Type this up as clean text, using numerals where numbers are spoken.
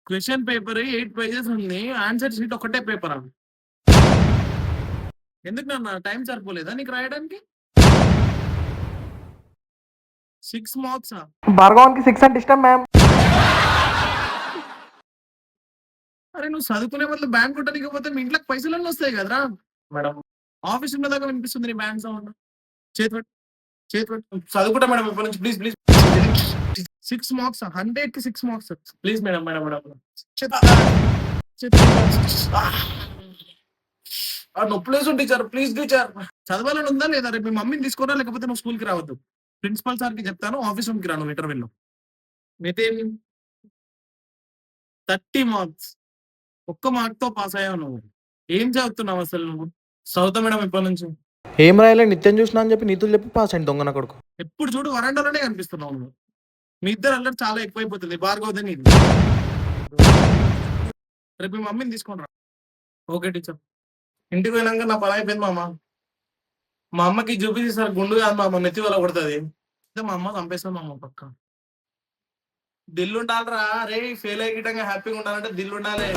Question paper 8 pages ఉంది. Answer sheet ఒకటే పేపరా? ఎందుకు నాన్న టైం సరిపోలేదా నీకు రాయడానికి? 6 మార్క్సా? భార్గవానికి 6 అంటే ఇష్టం మ్యామ్. అరే నువ్వు చదువుకునే బదులు బ్యాంక్ కొట్టడానికి పోతే మీ ఇంట్లోకి పైసలన్నీ వస్తాయి కదరా! మేడం ఆఫీస్ ఉన్న దాకా వినిపిస్తుంది నీ బ్యాంక్ సౌండ్. చేతి పెట్టు. చేతి పెట్టు. చదువుకుంటా మేడం ఇప్పటి నుంచి ప్లీజ్ ప్లీజ్. 6 మార్క్సా? 100కి 6 marks. Please madam madam madam. నొప్పులేసు టీచర్ ప్లీజ్ టీచర్. చదవాలని ఉందా లేదా? రేపు మీ మమ్మీని తీసుకోరా, లేకపోతే నువ్వు స్కూల్కి రావద్దు. ప్రిన్సిపల్ సార్కి చెప్తాను, ఆఫీస్ రూమ్కి రా నువ్వు ఇంటర్వెల్లో. నితిన్ 30 మార్క్స్. ఒక్క మార్క్తో పాస్ అయ్యావు నువ్వు. ఏం చదువుతున్నావు అసలు నువ్వు? చదువుతా మేడం ఇప్పటి నుంచి. ఏం రాయలే నిత్యం చూసినా అని చెప్పి నీతులు చెప్పి పాస్ అయింది దొంగన కొడుకు. ఎప్పుడు చూడు వరండాలోనే కనిపిస్తున్నావు నువ్వు. మీ ఇద్దరు అల్లరి చాలా ఎక్కువైపోతుంది. భార్గవదే నీది. రేపు మీ మమ్మీని తీసుకొని రా. Okay teacher. ఇంటికి పోయినాక నా పని అయిపోయింది మామ. మా అమ్మకి చూపించి సార్ గుండు కాదు మామ, నెత్తి వల్ల కొడుతుంది. మా అమ్మ చంపేస్తాను మా అమ్మ పక్క. దిల్లు ఉండాలిరా రే, ఫెయిల్ అయ్యి హ్యాపీగా ఉండాలంటే దిల్లు ఉండాలి.